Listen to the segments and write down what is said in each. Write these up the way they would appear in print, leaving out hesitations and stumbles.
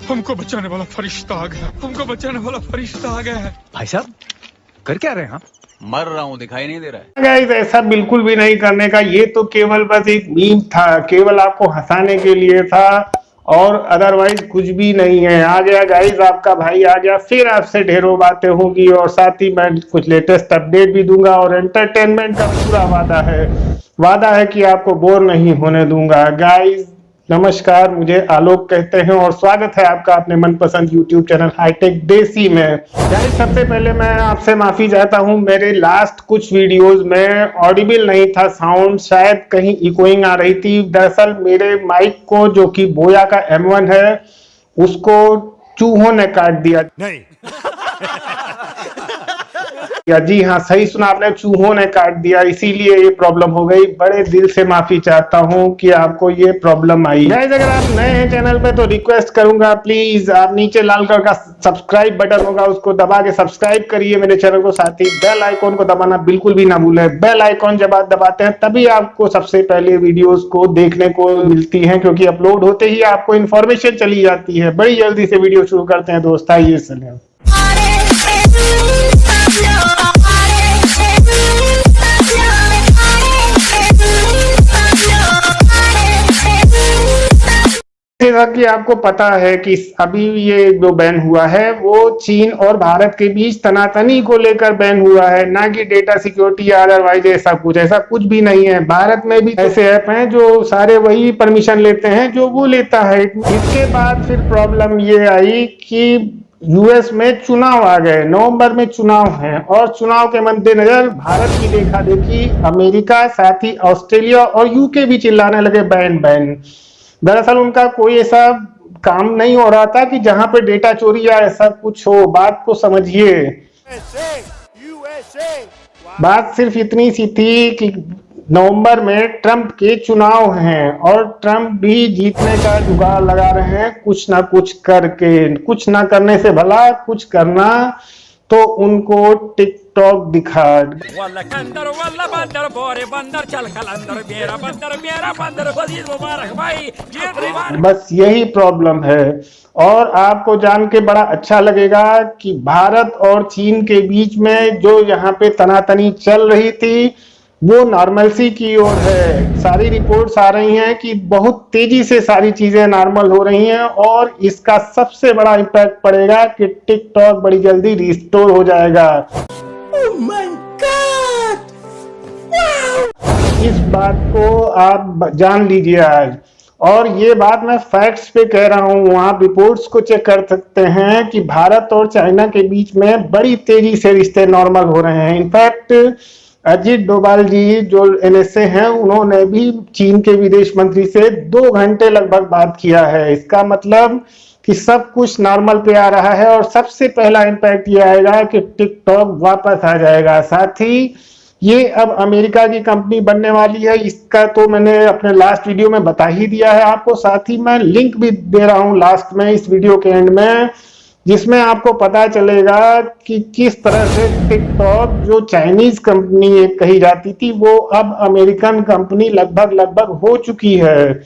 हमको बचाने वाला फरिश्ता आ गया, हमको बचाने वाला फरिश्ता आ गया है। भाई साहब कर क्या रहे हैं आप? मर रहा हूँ, दिखाई नहीं दे रहा है। गाइस ऐसा बिल्कुल भी नहीं करने का, ये तो केवल बस एक मीम था, केवल आपको हंसाने के लिए था और अदरवाइज कुछ भी नहीं है। आ गया गाइस, आपका भाई आ गया, फिर आपसे ढेरों बातें होगी और साथ ही मैं कुछ लेटेस्ट अपडेट भी दूंगा और एंटरटेनमेंट का पूरा वादा है कि आपको बोर नहीं होने दूंगा। गाइस नमस्कार, मुझे आलोक कहते हैं और स्वागत है आपका अपने मनपसंद YouTube चैनल हाईटेक देसी में। गाइस सबसे पहले मैं आपसे माफी चाहता हूं, मेरे लास्ट कुछ वीडियोस में ऑडिबल नहीं था साउंड, शायद कहीं इकोइंग आ रही थी। दरअसल मेरे माइक को, जो कि बोया का M1 है, उसको चूहों ने काट दिया। नहीं जी हाँ, सही सुना आपने, चूहों ने काट दिया, इसीलिए ये प्रॉब्लम हो गई। बड़े दिल से माफी चाहता हूँ कि आपको ये प्रॉब्लम आई। गाइस अगर आप नए हैं चैनल पे तो रिक्वेस्ट करूंगा, प्लीज आप नीचे लाल कलर का सब्सक्राइब बटन होगा, उसको दबा के सब्सक्राइब करिए मेरे चैनल को। साथ ही बेल आइकॉन को दबाना बिल्कुल भी ना भूलें। बेल आइकॉन जब आप दबाते हैं तभी आपको सबसे पहले वीडियोस को देखने को मिलती है, क्योंकि अपलोड होते ही आपको इन्फॉर्मेशन चली जाती है। बड़ी जल्दी से वीडियो शुरू करते हैं दोस्त, आइए चलें। जैसा कि आपको पता है कि अभी ये जो बैन हुआ है वो चीन और भारत के बीच तनातनी को लेकर बैन हुआ है, ना कि डेटा सिक्योरिटी या अदरवाइज ऐसा कुछ भी नहीं है। भारत में भी ऐसे ऐप हैं जो सारे वही परमिशन लेते हैं जो वो लेता है। इसके बाद फिर प्रॉब्लम ये आई कि यूएस में चुनाव आ गए, नवंबर में चुनाव है और चुनाव के मद्देनजर भारत की देखा देखी अमेरिका, साथ ही ऑस्ट्रेलिया और यूके भी चिल्लाने लगे बैन। दरअसल उनका कोई ऐसा काम नहीं हो रहा था कि जहां पे डेटा चोरी या ऐसा कुछ हो। बात को समझिए, बात सिर्फ इतनी सी थी कि नवंबर में ट्रंप के चुनाव हैं और ट्रंप भी जीतने का जुगाड़ लगा रहे हैं कुछ ना कुछ करके। कुछ ना करने से भला कुछ करना, तो उनको टिकटॉक दिखा। बस यही प्रॉब्लम है। और आपको जान के बड़ा अच्छा लगेगा कि भारत और चीन के बीच में जो यहाँ पे तनातनी चल रही थी वो नॉर्मलसी की ओर है। सारी रिपोर्ट्स आ रही हैं कि बहुत तेजी से सारी चीजें नॉर्मल हो रही हैं और इसका सबसे बड़ा इम्पैक्ट पड़ेगा कि टिकटॉक बड़ी जल्दी रिस्टोर हो जाएगा। Oh my God! Wow! इस बात को आप जान लीजिए आज, और ये बात मैं फैक्ट्स पे कह रहा हूँ। आप रिपोर्ट्स को चेक कर सकते हैं कि भारत और चाइना के बीच में बड़ी तेजी से रिश्ते नॉर्मल हो रहे हैं। इनफैक्ट अजीत डोभाल जी जो NSA हैं, उन्होंने भी चीन के विदेश मंत्री से 2 घंटे लगभग बात किया है। इसका मतलब कि सब कुछ नॉर्मल पे आ रहा है और सबसे पहला इम्पैक्ट ये आएगा कि टिकटॉक वापस आ जाएगा। साथ ही ये अब अमेरिका की कंपनी बनने वाली है, इसका तो मैंने अपने लास्ट वीडियो में बता ही दिया है आपको। साथ ही मैं लिंक भी दे रहा हूँ लास्ट में, इस वीडियो के एंड में, जिसमें आपको पता चलेगा कि किस तरह से टिकटॉक जो चाइनीज कंपनी कही जाती थी वो अब अमेरिकन कंपनी लगभग हो चुकी है।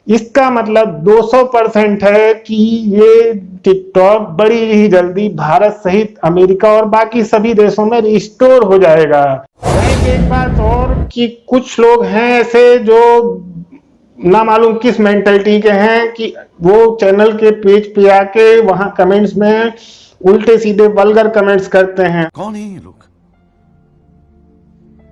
इसका मतलब 200% है कि ये टिकटॉक बड़ी ही जल्दी भारत सहित अमेरिका और बाकी सभी देशों में रिस्टोर हो जाएगा। एक बात और कि कुछ लोग हैं ऐसे जो ना मालूम किस मेंटलिटी के हैं कि वो चैनल के पेज पे आके वहां कमेंट्स में उल्टे सीधे वल्गर कमेंट्स करते हैं। कौन है ये लोग,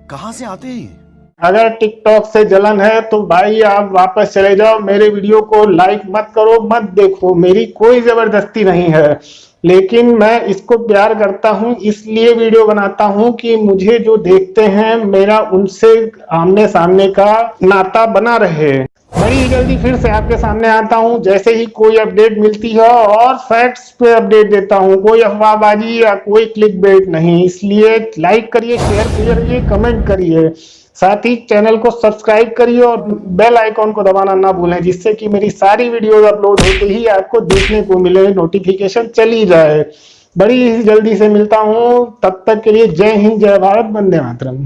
कहां से आते हैं? अगर टिकटॉक से जलन है तो भाई आप वापस चले जाओ, मेरे वीडियो को लाइक मत करो, मत देखो, मेरी कोई जबरदस्ती नहीं है, लेकिन मैं इसको प्यार करता हूं, इसलिए वीडियो बनाता हूं कि मुझे जो देखते हैं मेरा उनसे आमने सामने का नाता बना रहे। बड़ी जल्दी फिर से आपके सामने आता हूं, जैसे ही कोई अपडेट मिलती है, और फैक्ट्स पे अपडेट देता हूं, कोई अफवाहबाजी या कोई क्लिक बेट नहीं। इसलिए लाइक करिए, शेयर करिए, कमेंट करिए, साथ ही चैनल को सब्सक्राइब करिए और बेल आइकॉन को दबाना ना भूलें, जिससे कि मेरी सारी वीडियोस अपलोड होते ही आपको देखने को मिले, नोटिफिकेशन चली जाए। बड़ी जल्दी से मिलता हूं, तब तक के लिए जय हिंद, जय भारत, वंदे मातरम।